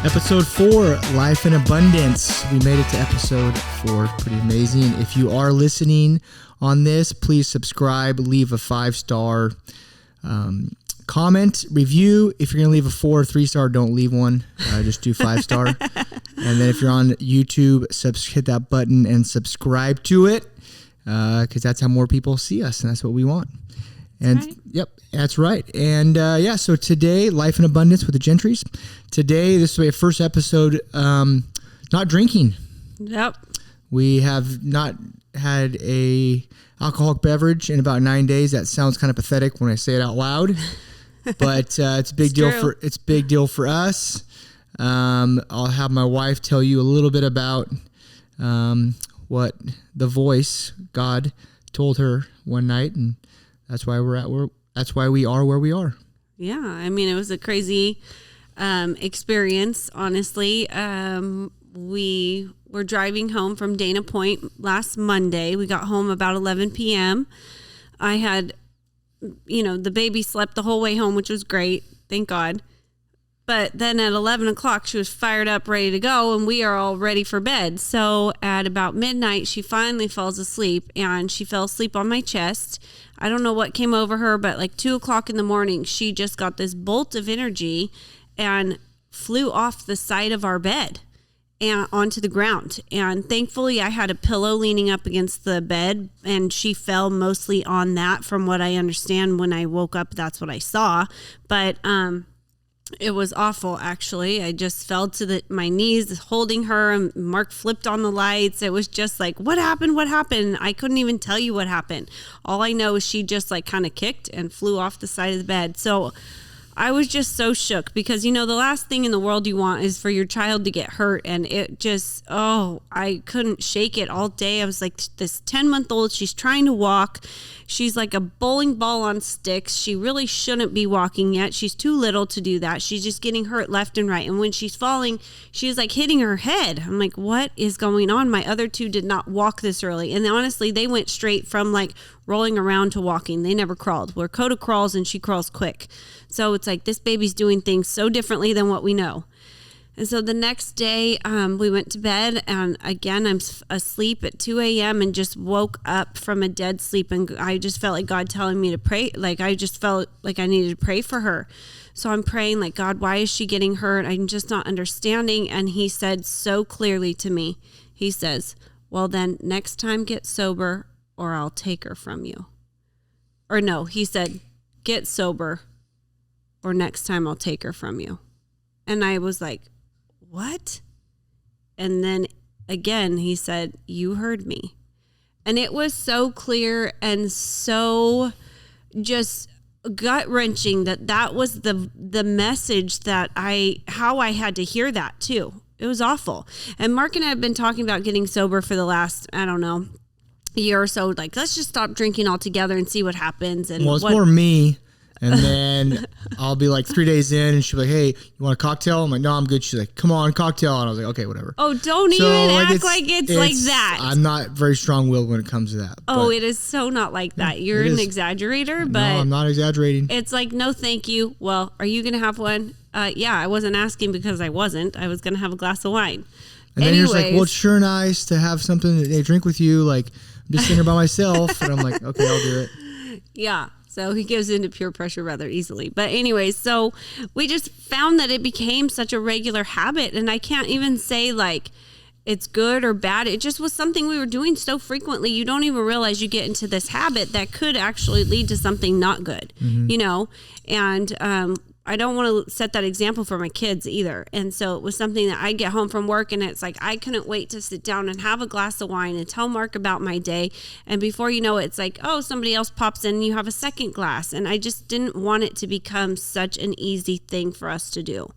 Episode 4, Life in Abundance. We made it to episode 4. Pretty amazing. If you are listening on this, please subscribe, leave a 5-star comment, review. If you're going to leave a 4 or 3-star, don't leave one. Just do 5-star. And then if you're on YouTube, hit that button and subscribe to it because that's how more people see us, and that's what we want. And right. Yep, that's right. And so today, Life in Abundance with the Gentrys. Today, this will be a first episode, not drinking. Yep. We have not had a alcoholic beverage in about 9 days. That sounds kind of pathetic when I say it out loud, but it's a big deal for us. I'll have my wife tell you a little bit about what the voice God told her one night, and that's why we are where we are. Yeah, I mean, it was a crazy experience, honestly. We were driving home from Dana Point last Monday. We got home about 11 p.m. I had, the baby slept the whole way home, which was great. Thank God. But then at 11 o'clock, she was fired up, ready to go, and we are all ready for bed. So at about midnight, she finally falls asleep, and she fell asleep on my chest. I don't know what came over her, but like 2 o'clock in the morning, she just got this bolt of energy and flew off the side of our bed and onto the ground. And thankfully, I had a pillow leaning up against the bed, and she fell mostly on that. From what I understand, when I woke up, that's what I saw. But it was awful, actually. I just fell to my knees holding her, and Mark flipped on the lights. It was just like, what happened? What happened? I couldn't even tell you what happened. All I know is she just like kind of kicked and flew off the side of the bed. So I was just so shook because, the last thing in the world you want is for your child to get hurt. And it just, I couldn't shake it all day. I was like, this 10-month-old, she's trying to walk. She's like a bowling ball on sticks. She really shouldn't be walking yet. She's too little to do that. She's just getting hurt left and right. And when she's falling, she's like hitting her head. I'm like, what is going on? My other two did not walk this early. And honestly, they went straight from like rolling around to walking. They never crawled. Where Coda crawls and she crawls quick. So it's like this baby's doing things so differently than what we know. And so the next day, we went to bed, and again, I'm asleep at 2 a.m. and just woke up from a dead sleep, and I just felt like God telling me to pray. Like, I just felt like I needed to pray for her. So I'm praying, like, God, why is she getting hurt? I'm just not understanding. And he said so clearly to me, he says, well, then next time get sober or I'll take her from you. Or no, he said, get sober or next time I'll take her from you. And I was like, what? And then again, he said, you heard me. And it was so clear and so just gut-wrenching that was the message that how I had to hear that too. It was awful. And Mark and I have been talking about getting sober for the last, I don't know, year or so. Like, let's just stop drinking altogether and see what happens. And well, it's more me. And then I'll be like 3 days in, and she'll be like, hey, you want a cocktail? I'm like, no, I'm good. She's like, come on, cocktail. And I was like, okay, whatever. Oh, don't even act like it's like that. I'm not very strong-willed when it comes to that. Oh, it is so not like that. Yeah, you're an exaggerator, but no, I'm not exaggerating. It's like, no, thank you. Well, are you going to have one? Yeah, I wasn't asking because I wasn't. I was going to have a glass of wine. And then you're just like, well, it's sure nice to have something that they drink with you. Like, I'm just sitting here by myself. And I'm like, okay, I'll do it. Yeah. So he gives into peer pressure rather easily. But anyways, so we just found that it became such a regular habit. And I can't even say like it's good or bad. It just was something we were doing so frequently. You don't even realize you get into this habit that could actually lead to something not good, And I don't want to set that example for my kids either. And so it was something that I get home from work, and it's like I couldn't wait to sit down and have a glass of wine and tell Mark about my day. And before you know it, it's like, oh, somebody else pops in and you have a second glass. And I just didn't want it to become such an easy thing for us to do.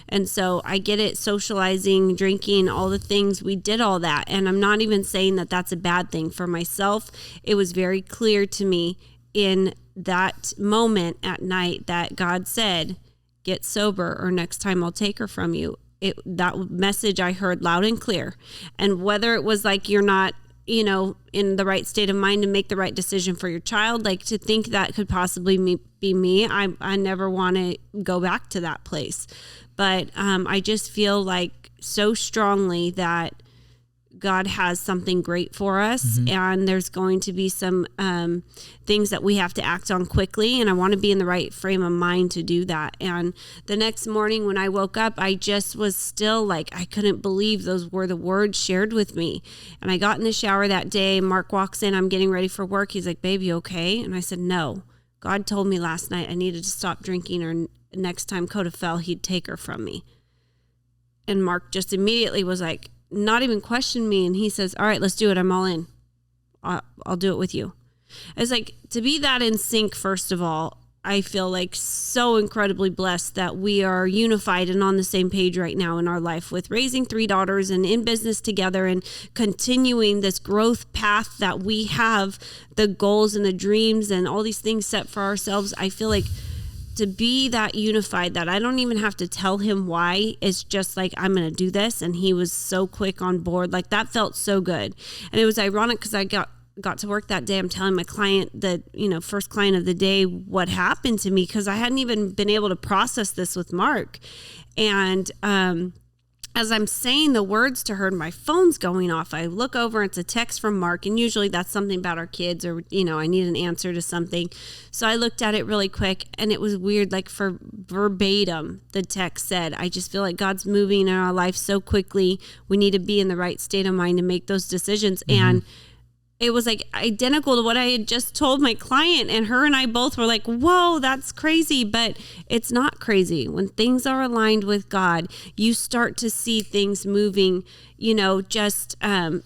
And so I get it, socializing, drinking, all the things. We did all that. And I'm not even saying that that's a bad thing. For myself, it was very clear to me in that moment at night that God said, get sober or next time I'll take her from you. That message I heard loud and clear. And whether it was like you're not, in the right state of mind to make the right decision for your child, like to think that could possibly be me. I never want to go back to that place. But I just feel like so strongly that God has something great for us, and there's going to be some things that we have to act on quickly, and I want to be in the right frame of mind to do that. And the next morning when I woke up, I just was still like, I couldn't believe those were the words shared with me. And I got in the shower that day. Mark walks in, I'm getting ready for work. He's like, "Baby, okay?" And I said, "No. God told me last night I needed to stop drinking, or next time Coda fell, he'd take her from me." And Mark just immediately was like, not even question me, and he says, "All right, let's do it. I'm all in. I'll do it with you." It's like, to be that in sync, first of all, I feel like so incredibly blessed that we are unified and on the same page right now in our life with raising 3 daughters and in business together and continuing this growth path that we have, the goals and the dreams and all these things set for ourselves. I feel like to be that unified, that I don't even have to tell him why. It's just like, I'm going to do this. And he was so quick on board. Like, that felt so good. And it was ironic because I got to work that day. I'm telling my client that, first client of the day, what happened to me, because I hadn't even been able to process this with Mark. And, as I'm saying the words to her, my phone's going off. I look over, it's a text from Mark, and usually that's something about our kids, or, I need an answer to something. So I looked at it really quick, and it was weird, like for verbatim, the text said, "I just feel like God's moving in our life so quickly. We need to be in the right state of mind to make those decisions." And it was like identical to what I had just told my client, and her and I both were like, "Whoa, that's crazy." But it's not crazy. When things are aligned with God, you start to see things moving, just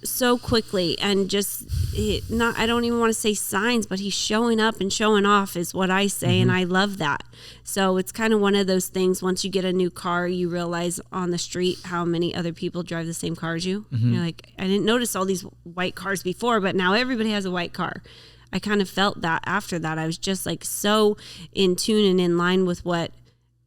so quickly, and just I don't even want to say signs, but he's showing up and showing off is what I say. And I love that. So it's kind of one of those things. Once you get a new car, you realize on the street how many other people drive the same car as you. You're like, I didn't notice all these white cars before, but now everybody has a white car. I kind of felt that after that. I was just like so in tune and in line with what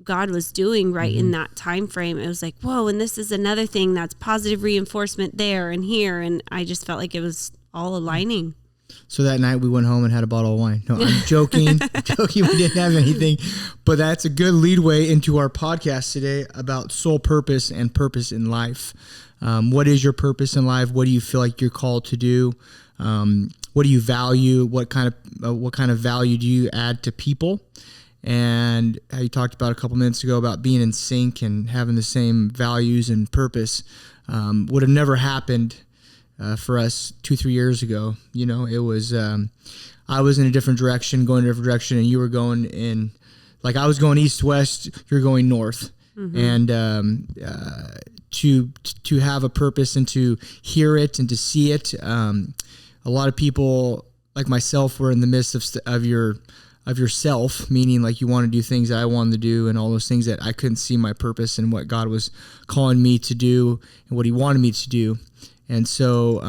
God was doing right in that time frame. It was like, whoa, and this is another thing that's positive reinforcement there and here. And I just felt like it was all aligning. So that night we went home and had a bottle of wine. No, I'm joking. We didn't have anything. But that's a good leadway into our podcast today about soul purpose and purpose in life. What is your purpose in life? What do you feel like you're called to do? What do you value? What kind of value do you add to people? And how you talked about a couple minutes ago about being in sync and having the same values and purpose would have never happened for us 2-3 years ago. It was I was in a different direction, going in a different direction, and you were going in, like I was going east-west, you're going north. And to have a purpose and to hear it and to see it, a lot of people like myself were in the midst of yourself, meaning like you want to do things that I wanted to do and all those things that I couldn't see my purpose and what God was calling me to do and what he wanted me to do. And so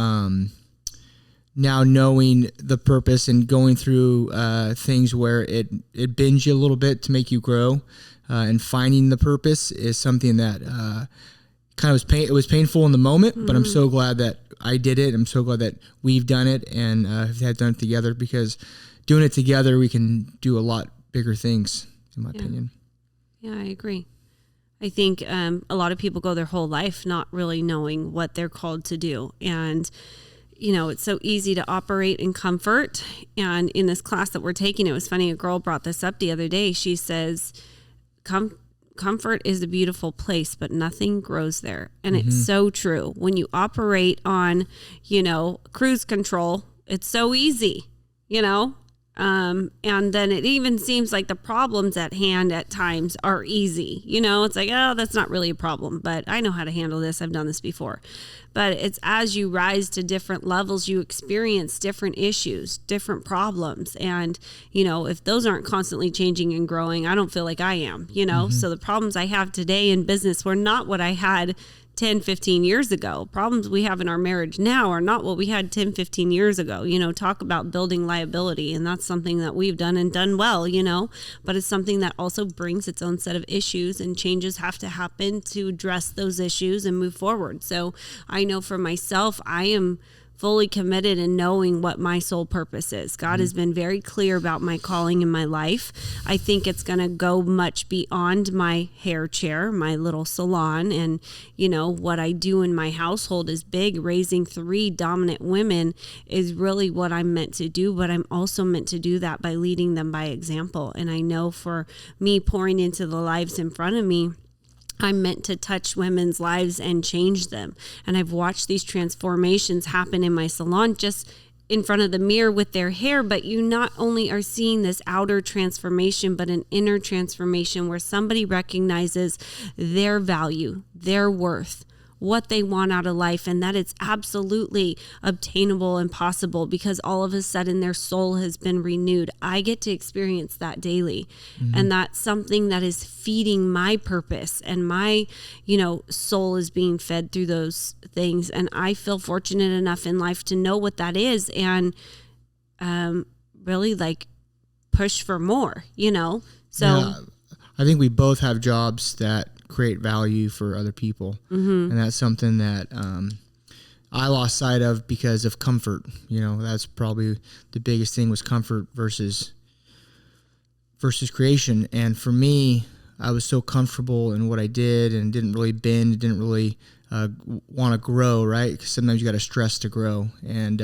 now knowing the purpose and going through things where it bends you a little bit to make you grow, and finding the purpose is something that kind of was painful in the moment, but I'm so glad that I did it. I'm so glad that we've done it and have done it together, because doing it together, we can do a lot bigger things, in my opinion. Yeah, I agree. I think a lot of people go their whole life not really knowing what they're called to do. And, it's so easy to operate in comfort. And in this class that we're taking, it was funny, a girl brought this up the other day. She says, comfort is a beautiful place, but nothing grows there. And it's so true. When you operate on, cruise control, it's so easy, and then it even seems like the problems at hand at times are easy. It's like, oh, that's not really a problem, but I know how to handle this. I've done this before. But it's as you rise to different levels, you experience different issues, different problems. And, if those aren't constantly changing and growing, I don't feel like I am, So the problems I have today in business were not what I had 10, 15 years ago. Problems we have in our marriage now are not what we had 10, 15 years ago. Talk about building liability, and that's something that we've done and done well, but it's something that also brings its own set of issues, and changes have to happen to address those issues and move forward. So I know for myself, I am fully committed in knowing what my sole purpose is. God has been very clear about my calling in my life. I think it's going to go much beyond my hair chair, my little salon, and what I do in my household is big. Raising 3 dominant women is really what I'm meant to do, but I'm also meant to do that by leading them by example. And I know for me, pouring into the lives in front of me, I'm meant to touch women's lives and change them. And I've watched these transformations happen in my salon just in front of the mirror with their hair. But you not only are seeing this outer transformation, but an inner transformation where somebody recognizes their value, their worth, what they want out of life, and that it's absolutely obtainable and possible because all of a sudden their soul has been renewed. I get to experience that daily. And that's something that is feeding my purpose, and my, soul is being fed through those things. And I feel fortunate enough in life to know what that is and really like push for more, So yeah, I think we both have jobs that create value for other people. And that's something that I lost sight of because of comfort. That's probably the biggest thing, was comfort versus creation. And for me, I was so comfortable in what I did and didn't really bend, didn't really want to grow, right? Because sometimes you got to stress to grow. And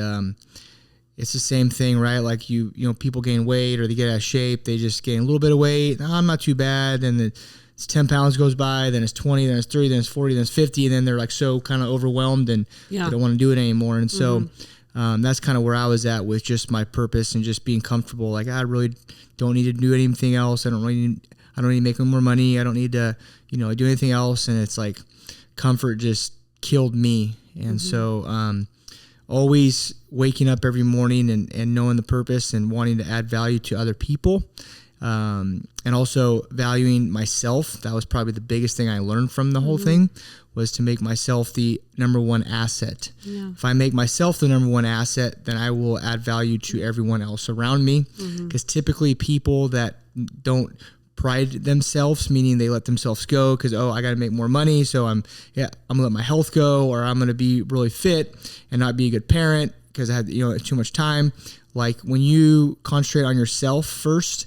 it's the same thing, right? Like people gain weight or they get out of shape. They just gain a little bit of weight. I'm not too bad. And it's 10 pounds goes by, then it's 20, then it's 30, then it's 40, then it's 50. And then they're like so kind of overwhelmed and they don't want to do it anymore. And so that's kind of where I was at with just my purpose and just being comfortable. Like, I really don't need to do anything else. I don't need to make more money. I don't need to, do anything else. And it's like comfort just killed me. And so always waking up every morning and knowing the purpose and wanting to add value to other people. And also valuing myself. That was probably the biggest thing I learned from the whole thing, was to make myself the number one asset. Yeah. If I make myself the number one asset, then I will add value to everyone else around me. Because typically people that don't pride themselves, meaning they let themselves go because, I got to make more money. So I'm gonna let my health go, or I'm going to be really fit and not be a good parent because I had, too much time. Like, when you concentrate on yourself first,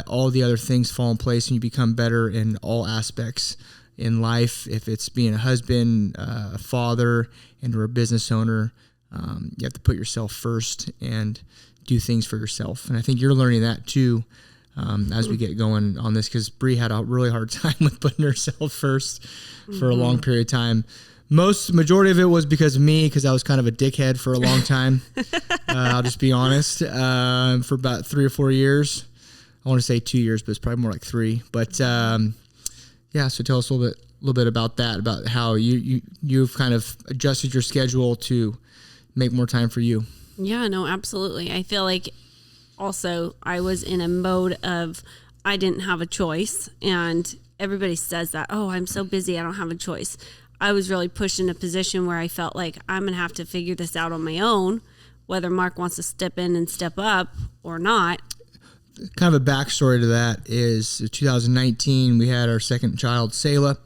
all the other things fall in place and you become better in all aspects in life. If it's being a husband, a father, and or a business owner, you have to put yourself first and do things for yourself. And I think you're learning that too as we get going on this, because Bree had a really hard time with putting herself first for a long period of time. Majority of it was because of me, because I was kind of a dickhead for a long time. I'll just be honest. For about 3 or 4 years. I want to say 2 years, but it's probably more like 3. But so tell us a little bit about that, about how you've kind of adjusted your schedule to make more time for you. Yeah, no, absolutely. I feel like also I was in a mode of I didn't have a choice, and everybody says that, I'm so busy, I don't have a choice. I was really pushed in a position where I felt like I'm going to have to figure this out on my own, whether Mark wants to step in and step up or not. Kind of a backstory to that is 2019, we had our second child, Selah.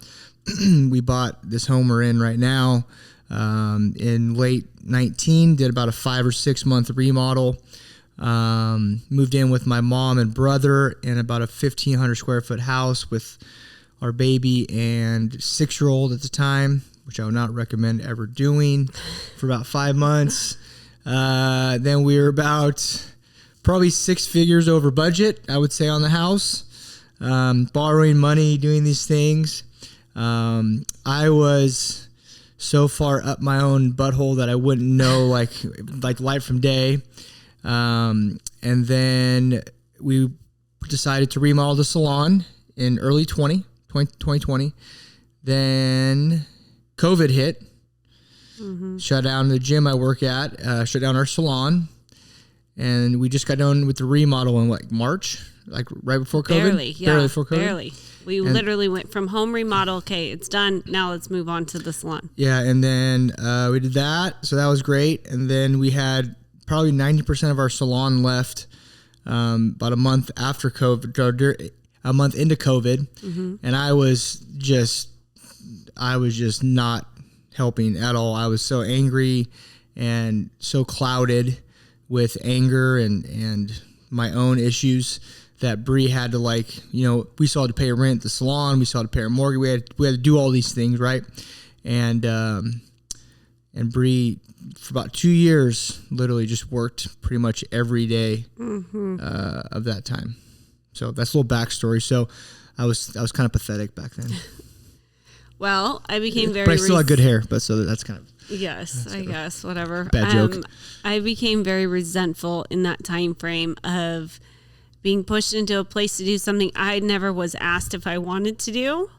We bought this home we're in right now in late 19, did about a 5 or 6 month remodel. Moved in with my mom and brother in about a 1,500 square foot house with our baby and 6-year-old at the time, which I would not recommend ever doing, for about 5 months. Then we were about probably 6 figures over budget, I would say, on the house, borrowing money, doing these things. I was so far up my own butthole that I wouldn't know like light from day. And then we decided to remodel the salon in early 2020. Then COVID hit, shut down the gym I work at, shut down our salon. And we just got done with the remodel in March, right before COVID? Barely before COVID. Barely. We literally went from home remodel, okay, it's done, now let's move on to the salon. Yeah, and then we did that, so that was great. And then we had probably 90% of our salon left about a month after COVID, a month into COVID, and I was just not helping at all. I was so angry and so clouded with anger and my own issues that Bree had to, like, you know, we still had to pay rent at the salon, we still had to pay our mortgage, we had to do all these things, right? And Bree, for about 2 years, literally just worked pretty much every day of that time. So that's a little backstory. So I was kind of pathetic back then. Well, I became very... But I still had good hair, but so that's kind of... Yes, I guess, whatever. Bad joke. I became very resentful in that time frame of being pushed into a place to do something I never was asked if I wanted to do.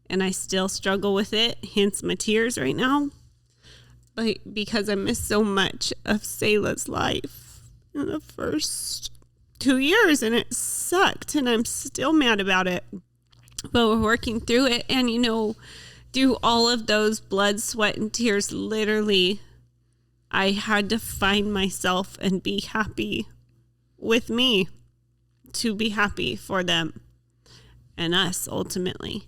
And I still struggle with it, hence my tears right now. Like, because I missed so much of Selah's life in the first 2 years, and it sucked, and I'm still mad about it. But we're working through it, and, you know, through all of those blood, sweat, and tears, literally, I had to find myself and be happy with me to be happy for them and us, ultimately.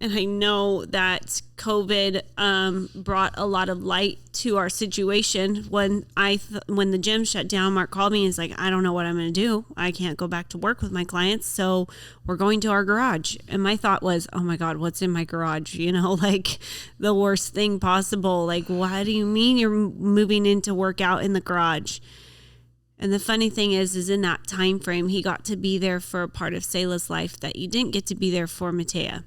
And I know that COVID brought a lot of light to our situation. When the gym shut down, Mark called me and was like, I don't know what I'm going to do. I can't go back to work with my clients, so we're going to our garage. And my thought was, oh my God, what's in my garage? You know, like the worst thing possible. Like, what do you mean you're moving in to work out in the garage? And the funny thing is in that time frame, he got to be there for a part of Selah's life that you didn't get to be there for Matea.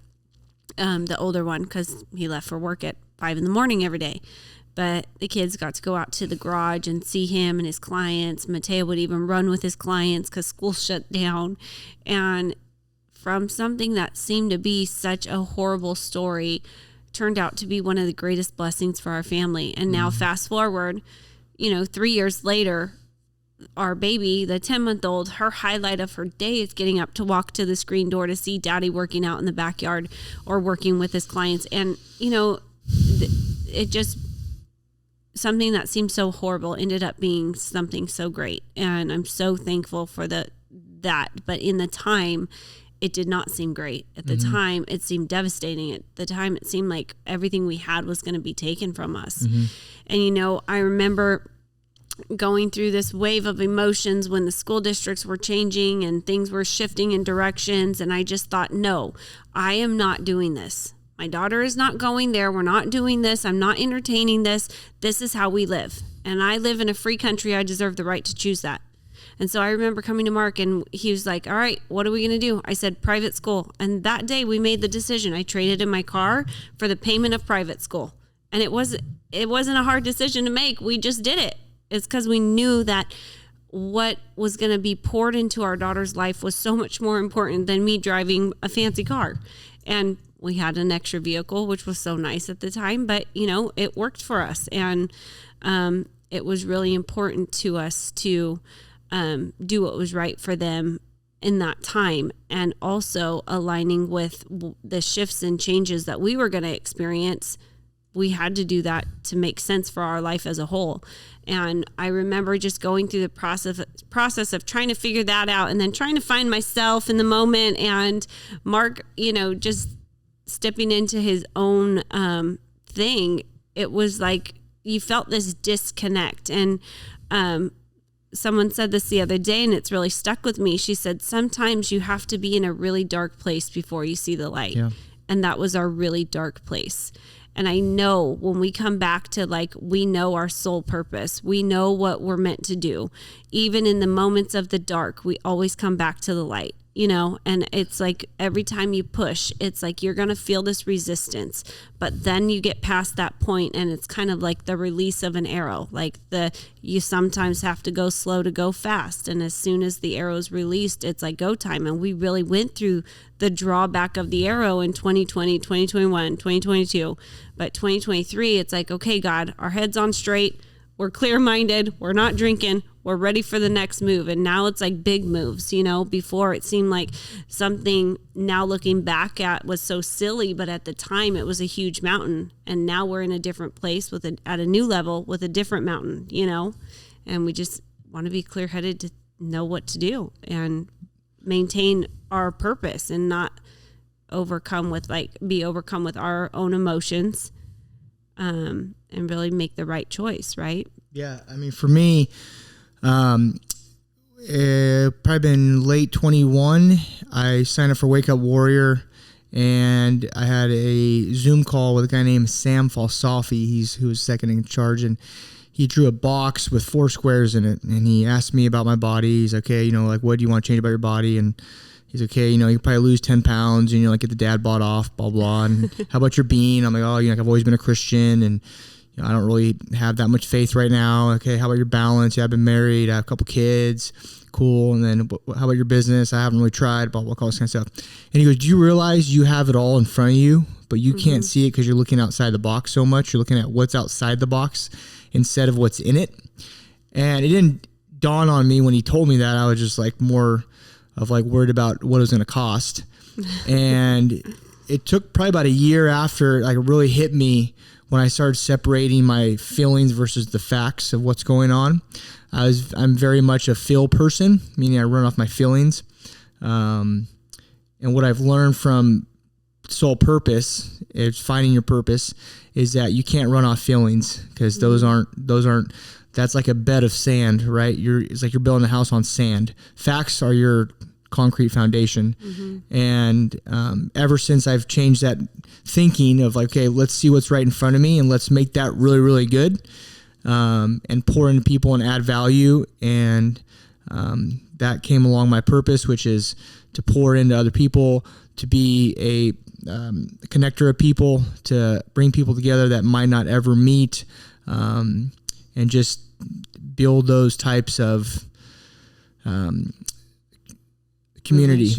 The older one, because he left for work at 5 a.m. every day. But the kids got to go out to the garage and see him and his clients. Matea would even run with his clients because school shut down. And from something that seemed to be such a horrible story, turned out to be one of the greatest blessings for our family. And now fast forward, 3 years later, our baby, the 10-month-old, her highlight of her day is getting up to walk to the screen door to see daddy working out in the backyard or working with his clients. And, it just, something that seemed so horrible ended up being something so great. And I'm so thankful for that. But in the time, it did not seem great. At the time, it seemed devastating. At the time, it seemed like everything we had was going to be taken from us. And, I remember going through this wave of emotions when the school districts were changing and things were shifting in directions. And I just thought, no, I am not doing this. My daughter is not going there. We're not doing this. I'm not entertaining this. This is how we live. And I live in a free country. I deserve the right to choose that. And so I remember coming to Mark and he was like, all right, what are we going to do? I said, private school. And that day we made the decision. I traded in my car for the payment of private school. And it wasn't a hard decision to make. We just did it. It's because we knew that what was going to be poured into our daughter's life was so much more important than me driving a fancy car. And we had an extra vehicle, which was so nice at the time, but it worked for us. And it was really important to us to do what was right for them in that time, and also aligning with the shifts and changes that we were going to experience. We had to do that to make sense for our life as a whole. And I remember just going through the process of trying to figure that out, and then trying to find myself in the moment, and Mark, just stepping into his own thing. It was like you felt this disconnect. And someone said this the other day, and it's really stuck with me. She said, sometimes you have to be in a really dark place before you see the light. Yeah. And that was our really dark place. And I know when we come back to we know our soul purpose, we know what we're meant to do. Even in the moments of the dark, we always come back to the light, and it's like every time you push, it's like you're going to feel this resistance, but then you get past that point and it's kind of like the release of an arrow. You sometimes have to go slow to go fast. And as soon as the arrow is released, it's like go time. And we really went through the drawback of the arrow in 2020, 2021, 2022. But 2023, it's like, okay, God, our head's on straight. We're clear-minded. We're not drinking. We're ready for the next move. And now it's like big moves, Before it seemed like something, now looking back at, was so silly, but at the time it was a huge mountain. And now we're in a different place at a new level with a different mountain, And we just want to be clear-headed to know what to do and maintain our purpose and not be overcome with our own emotions. and really make the right choice, right? Yeah. I mean, for me, probably been late 21. I signed up for Wake Up Warrior, and I had a Zoom call with a guy named Sam Falsafi. Who was second in charge, and he drew a box with 4 squares in it, and he asked me about my body. He's like, okay, like, what do you want to change about your body? And he's like, okay, you can probably lose 10 pounds, and, like, get the dad bod off, blah, blah. And how about your being? I'm like, oh, like, I've always been a Christian, and I don't really have that much faith right now. Okay, how about your balance? Yeah, I've been married. I have a couple kids. Cool. And then how about your business? I haven't really tried, blah, blah, all this kind of stuff. And he goes, do you realize you have it all in front of you, but you can't see it because you're looking outside the box so much? You're looking at what's outside the box instead of what's in it. And it didn't dawn on me when he told me that. I was just like more of like worried about what it was going to cost. And it took probably about a year after like it really hit me when I started separating my feelings versus the facts of what's going on. I'm very much a feel person, meaning I run off my feelings. And what I've learned from soul purpose, is finding your purpose, is that you can't run off feelings because those aren't, that's like a bed of sand, right? It's like you're building a house on sand. Facts are your concrete foundation. And ever since I've changed that thinking of like, okay, let's see what's right in front of me and let's make that really, really good, and pour into people and add value. And that came along my purpose, which is to pour into other people, to be a connector of people, to bring people together that might not ever meet, and just build those types of community.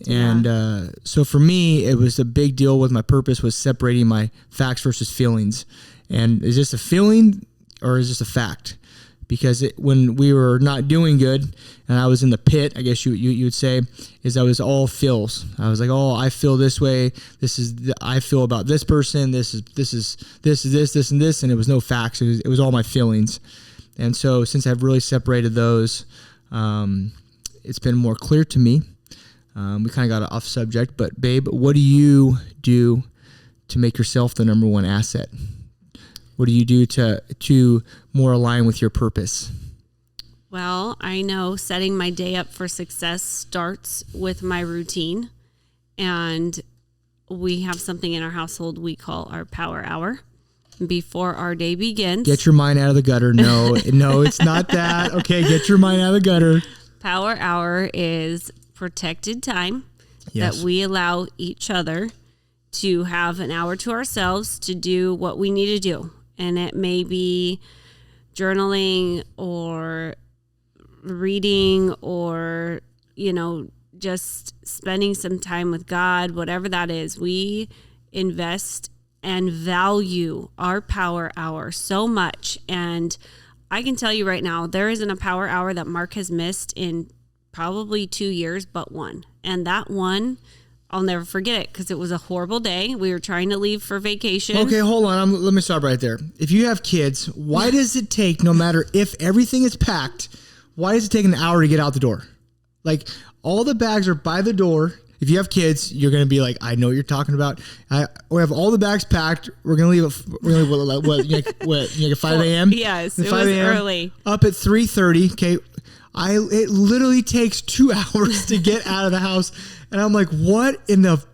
And so for me, it was a big deal with my purpose was separating my facts versus feelings. And is this a feeling or is this a fact? Because when we were not doing good and I was in the pit, I guess you would say, is I was all feels. I was like, oh, I feel this way. I feel about this person. This is this, and it was no facts. It was all my feelings. And so since I've really separated those, it's been more clear to me. We kind of got off subject, but babe, what do you do to make yourself the number one asset? What do you do to more align with your purpose? Well, I know setting my day up for success starts with my routine, and we have something in our household we call our power hour before our day begins. Get your mind out of the gutter. No, it's not that. Okay, get your mind out of the gutter. Power hour is protected time that we allow each other to have an hour to ourselves to do what we need to do. And it may be journaling or reading or, just spending some time with God, whatever that is. We invest and value our power hour so much. And I can tell you right now, there isn't a power hour that Mark has missed in probably 2 years, but one. And that one, I'll never forget it because it was a horrible day. We were trying to leave for vacation. Okay, hold on. Let me stop right there. If you have kids, why does it take, no matter if everything is packed, why does it take an hour to get out the door? Like, all the bags are by the door. If you have kids, you're going to be like, I know what you're talking about. We have all the bags packed. We're going to leave at 5 a.m.? Yes, it was early. Up at 3:30. Okay. It literally takes 2 hours to get out of the house. And I'm like, what in the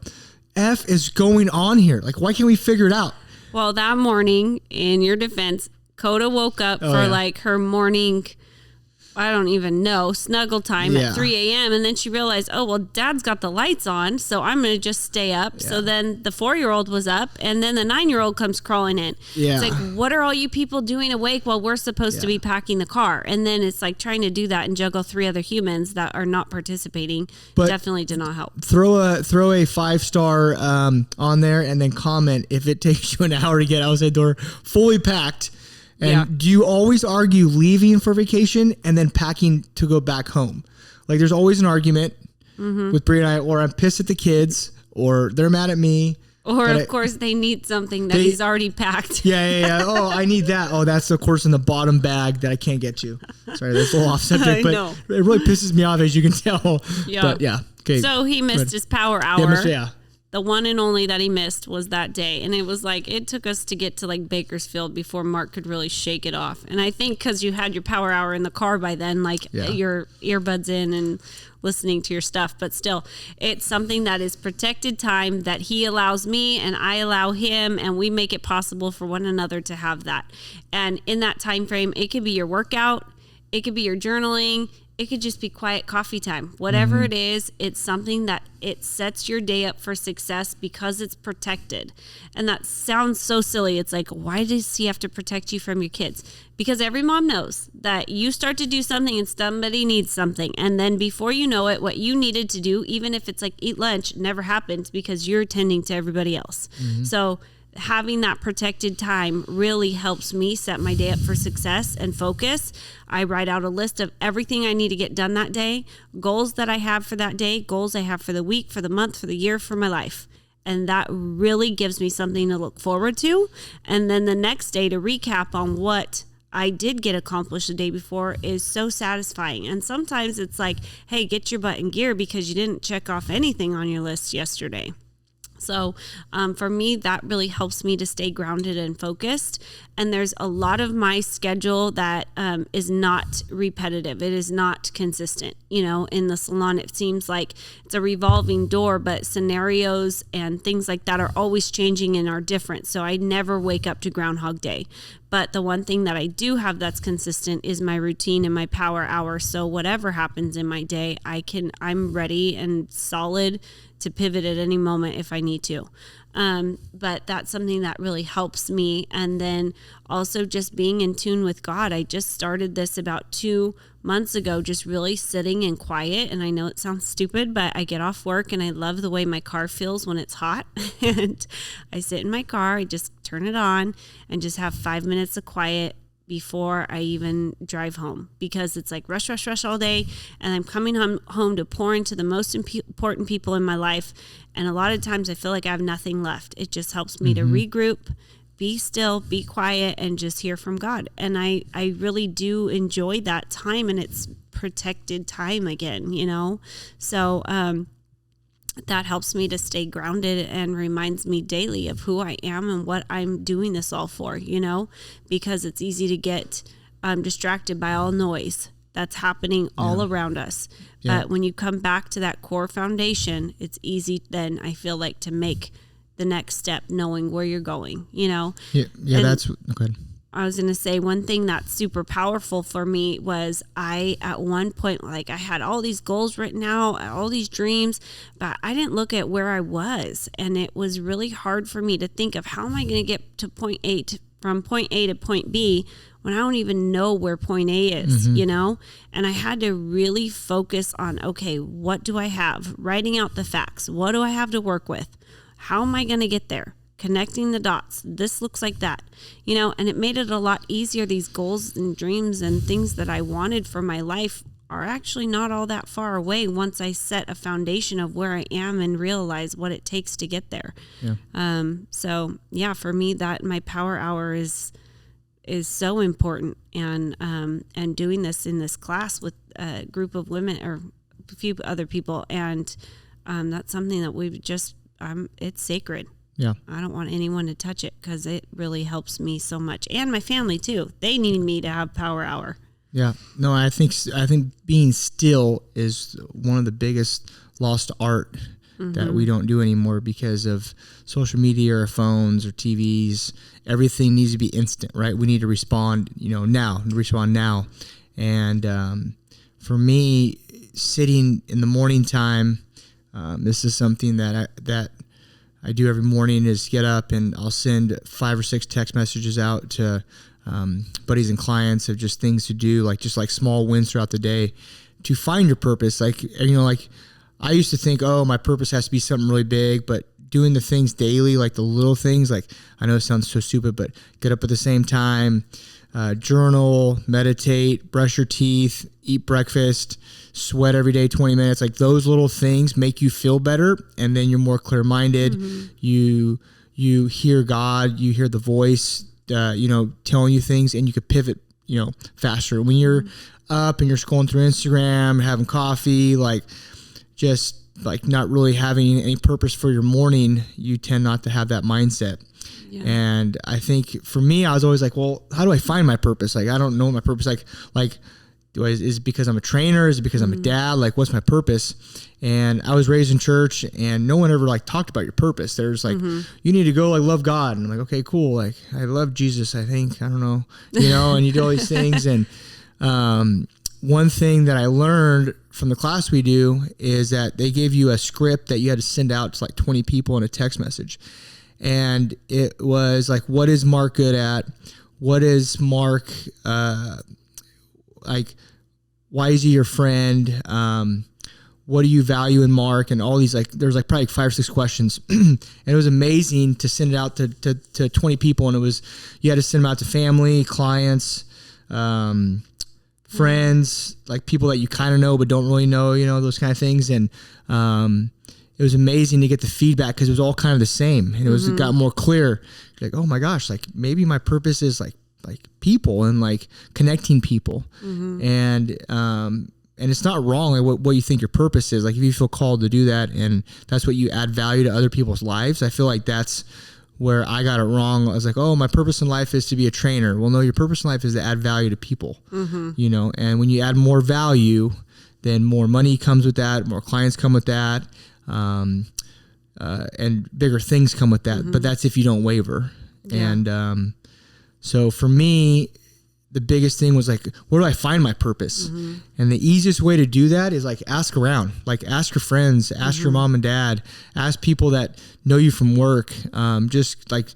F is going on here? Like, why can't we figure it out? Well, that morning, in your defense, Coda woke up like her morning, I don't even know, snuggle time at 3 a.m. And then she realized, oh, well, Dad's got the lights on, so I'm going to just stay up. Yeah. So then the 4-year-old was up, and then the 9-year-old comes crawling in. Yeah. It's like, what are all you people doing awake while we're supposed to be packing the car? And then it's like trying to do that and juggle 3 other humans that are not participating. But definitely did not help. Throw a 5-star on there and then comment if it takes you an hour to get outside the door fully packed. And do you always argue leaving for vacation and then packing to go back home? Like, there's always an argument with Bree and I, or I'm pissed at the kids, or they're mad at me. Or, of course, they need something that he's already packed. Yeah. Oh, I need that. Oh, that's, of course, in the bottom bag that I can't get to. Sorry, that's a little off subject, but it really pisses me off, as you can tell. Yeah. But, yeah. Okay. So he missed his power hour. The one and only that he missed was that day. And it was like, it took us to get to like Bakersfield before Mark could really shake it off. And I think because you had your power hour in the car by then, like your earbuds in and listening to your stuff. But still, it's something that is protected time that he allows me and I allow him, and we make it possible for one another to have that. And in that time frame, it could be your workout, it could be your journaling, it could just be quiet coffee time. Whatever it is, it's something that it sets your day up for success because it's protected. And that sounds so silly. It's like, why does he have to protect you from your kids? Because every mom knows that you start to do something and somebody needs something. And then before you know it, what you needed to do, even if it's like eat lunch, never happens because you're tending to everybody else. So having that protected time really helps me set my day up for success and focus. I write out a list of everything I need to get done that day, goals that I have for that day, goals I have for the week, for the month, for the year, for my life. And that really gives me something to look forward to. And then the next day to recap on what I did get accomplished the day before is so satisfying. And sometimes it's like, hey, get your butt in gear because you didn't check off anything on your list yesterday. So for me, that really helps me to stay grounded and focused. And there's a lot of my schedule that is not repetitive. It is not consistent. You know, in the salon, it seems like it's a revolving door, but scenarios and things like that are always changing and are different. So I never wake up to Groundhog Day. But the one thing that I do have that's consistent is my routine and my power hour. So whatever happens in my day, I'm ready and solid to pivot at any moment if I need to. But that's something that really helps me. And then also just being in tune with God. I just started this about 2 months ago, just really sitting and quiet. And I know it sounds stupid, but I get off work and I love the way my car feels when it's hot. And I sit in my car, I just turn it on and just have 5 minutes of quiet before I even drive home, because it's like rush all day, and I'm coming home to pour into the most important people in my life, and a lot of times I feel like I have nothing left. It just helps me to regroup, be still, be quiet, and just hear from God. And I really do enjoy that time, and it's protected time again, you know? So that helps me to stay grounded and reminds me daily of who I am and what I'm doing this all for, you know, because it's easy to get distracted by all noise that's happening all around us. Yeah. But when you come back to that core foundation, it's easy then, I feel like, to make the next step knowing where you're going, you know? Yeah, that's good. I was going to say one thing that's super powerful for me was at one point, like I had all these goals written out, all these dreams, but I didn't look at where I was. And it was really hard for me to think of how am I going to get to from point A to point B when I don't even know where point A is, you know? And I had to really focus on, okay, what do I have? Writing out the facts. What do I have to work with? How am I going to get there? Connecting the dots. This looks like that, you know, and it made it a lot easier. These goals and dreams and things that I wanted for my life are actually not all that far away once I set a foundation of where I am and realize what it takes to get there. Yeah. So yeah, for me, that my power hour is so important. And doing this in this class with a group of women or a few other people. And that's something that we've just, it's sacred. Yeah. I don't want anyone to touch it because it really helps me so much. And my family too. They need me to have power hour. Yeah. No, I think being still is one of the biggest lost art that we don't do anymore because of social media or phones or TVs. Everything needs to be instant, right? We need to respond, now. And for me, sitting in the morning time, this is something that I do every morning, is get up and I'll send 5 or 6 text messages out to buddies and clients of just things to do, like small wins throughout the day to find your purpose. Like I used to think, oh, my purpose has to be something really big, but doing the things daily, like the little things, like I know it sounds so stupid, but get up at the same time, journal, meditate, brush your teeth, eat breakfast, sweat every day 20 minutes, like those little things make you feel better, and then you're more clear-minded. You hear God, you hear the voice telling you things, and you could pivot faster. When you're up and you're scrolling through Instagram, having coffee, like just like not really having any purpose for your morning, you tend not to have that mindset. Yeah. And I think for me, I was always like, well, how do I find my purpose? Like, I don't know my purpose. Like, is it because I'm a trainer? Is it because I'm a dad? Like, what's my purpose? And I was raised in church, and no one ever like talked about your purpose. There's like, you need to go like love God. And I'm like, okay, cool. Like, I love Jesus, I think. I don't know, and you do all these things. And one thing that I learned from the class we do is that they gave you a script that you had to send out to like 20 people in a text message. And it was like, what is Mark good at? What is Mark, like, why is he your friend? What do you value in Mark? And all these, like, there's like probably 5 or 6 questions. And it was amazing to send it out to 20 people. And it was, you had to send them out to family, clients, friends, like people that you kind of know but don't really know, those kind of things. And it was amazing to get the feedback because it was all kind of the same. And it got more clear. You're like, oh my gosh, like maybe my purpose is like people and like connecting people. And it's not wrong like what you think your purpose is. Like if you feel called to do that and that's what you add value to other people's lives, I feel like that's where I got it wrong. I was like, oh, my purpose in life is to be a trainer. Well, no, your purpose in life is to add value to people, and when you add more value, then more money comes with that, more clients come with that, and bigger things come with that. But that's if you don't waver. Yeah. And so for me, the biggest thing was like, where do I find my purpose? And the easiest way to do that is like ask around, like ask your friends, ask your mom and dad, ask people that know you from work. Just like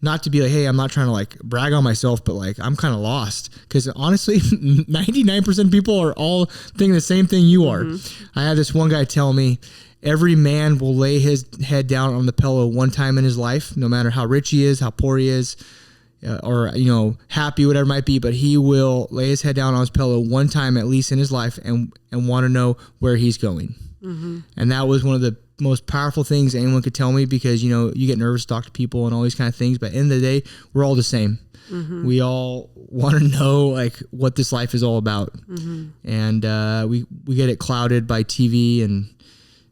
not to be like, hey, I'm not trying to like brag on myself, but like I'm kind of lost. Because honestly, 99% of people are all thinking the same thing you are. I had this one guy tell me, every man will lay his head down on the pillow one time in his life, no matter how rich he is, how poor he is, or happy, whatever it might be, but he will lay his head down on his pillow one time at least in his life and want to know where he's going. And that was one of the most powerful things anyone could tell me, because you get nervous to talk to people and all these kind of things, but at the end of the day, we're all the same. We all want to know like what this life is all about. And we get it clouded by TV and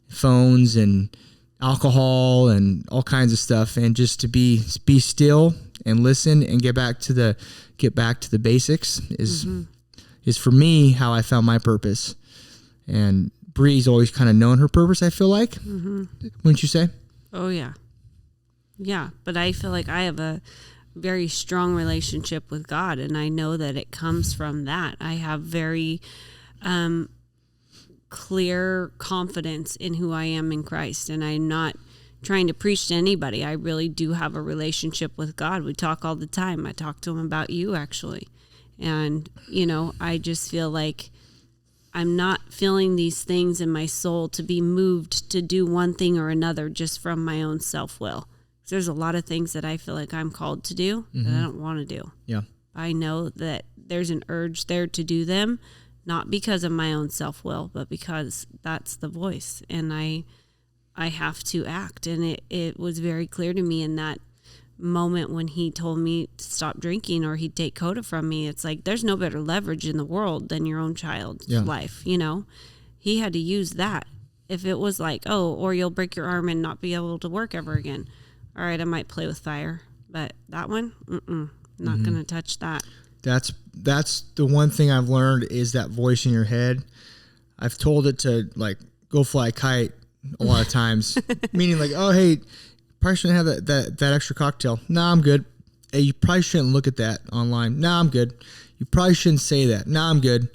phones and alcohol and all kinds of stuff, and just to be still and listen and get back to the basics is for me how I found my purpose. And Bree's always kind of known her purpose, I feel like. Wouldn't you say? Oh yeah. But I feel like I have a very strong relationship with God, and I know that it comes from that. I have very clear confidence in who I am in Christ, and I'm not trying to preach to anybody. I really do have a relationship with God. We talk all the time. I talk to him about you, actually. And, I just feel like I'm not feeling these things in my soul to be moved to do one thing or another just from my own self-will. There's a lot of things that I feel like I'm called to do that I don't want to do. Yeah. I know that there's an urge there to do them, not because of my own self-will, but because that's the voice. And I have to act. And it was very clear to me in that moment when he told me to stop drinking or he'd take Coda from me. It's like, there's no better leverage in the world than your own child's life. He had to use that. If it was like, oh, or you'll break your arm and not be able to work ever again. All right, I might play with fire, but that one, not going to touch that. That's the one thing I've learned is that voice in your head. I've told it to like go fly a kite a lot of times, meaning like, oh, hey, probably shouldn't have that extra cocktail. Nah, I'm good. Hey, you probably shouldn't look at that online. Nah, I'm good. You probably shouldn't say that. Nah, I'm good.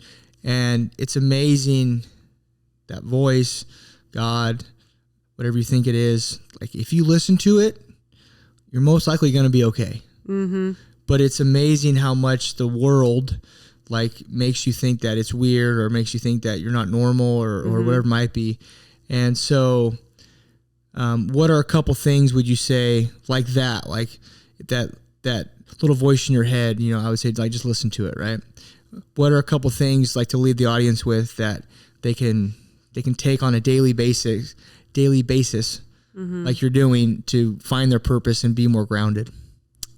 And it's amazing, that voice, God, whatever you think it is, like if you listen to it, you're most likely going to be okay. But it's amazing how much the world like makes you think that it's weird or makes you think that you're not normal or whatever it might be. And so what are a couple things would you say like that, like that little voice in your head, I would say like just listen to it, right? What are a couple things like to leave the audience with that they can take on a daily basis, like you're doing, to find their purpose and be more grounded?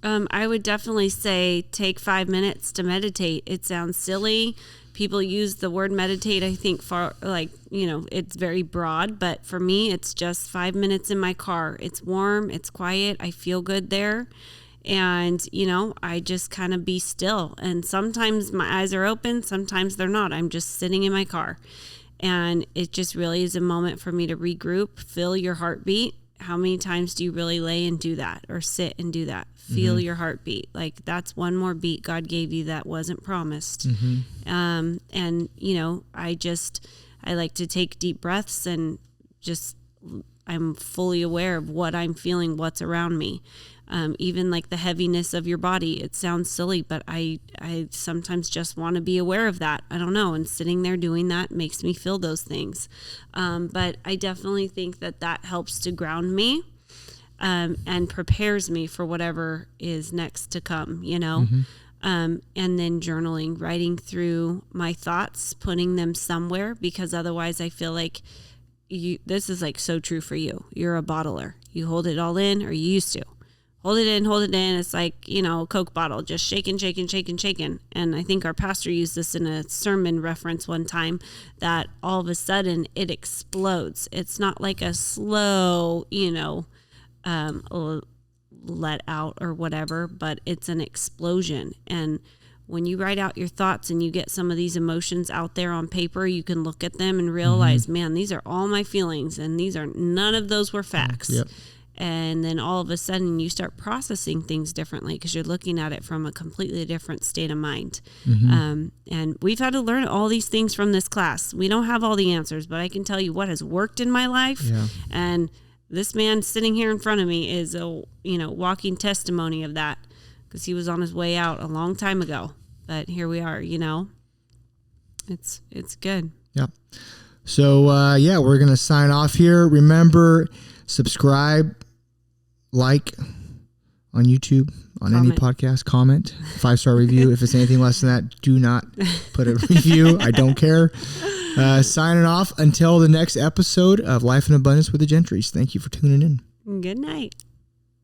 I would definitely say take 5 minutes to meditate. It sounds silly. people use the word meditate, I think, for like, it's very broad, but for me, it's just 5 minutes in my car. It's warm, it's quiet, I feel good there. And, I just kind of be still. And sometimes my eyes are open, sometimes they're not. I'm just sitting in my car. And it just really is a moment for me to regroup, feel your heartbeat. How many times do you really lay and do that or sit and do that? Feel your heartbeat. Like, that's one more beat God gave you that wasn't promised. And, I like to take deep breaths and I'm fully aware of what I'm feeling, what's around me. Even like the heaviness of your body. It sounds silly, but I sometimes just want to be aware of that. I don't know. And sitting there doing that makes me feel those things. But I definitely think that helps to ground me and prepares me for whatever is next to come, and then journaling, writing through my thoughts, putting them somewhere, because otherwise I feel like this is like so true for you. You're a bottler. You hold it all in, or you used to. Hold it in. It's like, a Coke bottle, just shaking. And I think our pastor used this in a sermon reference one time, that all of a sudden it explodes. It's not like a slow, let out or whatever, but it's an explosion. And when you write out your thoughts and you get some of these emotions out there on paper, you can look at them and realize, man, these are all my feelings, and none of those were facts. Yep. And then all of a sudden you start processing things differently because you're looking at it from a completely different state of mind. And we've had to learn all these things from this class. We don't have all the answers, but I can tell you what has worked in my life. Yeah. And this man sitting here in front of me is a walking testimony of that, because he was on his way out a long time ago. But here we are, It's good. Yep. So, we're going to sign off here. Remember, subscribe, like on YouTube, on any podcast, comment, 5-star review. If it's anything less than that, do not put a review. I don't care. Signing off until the next episode of Life in Abundance with the Gentrys. Thank you for tuning in. Good night.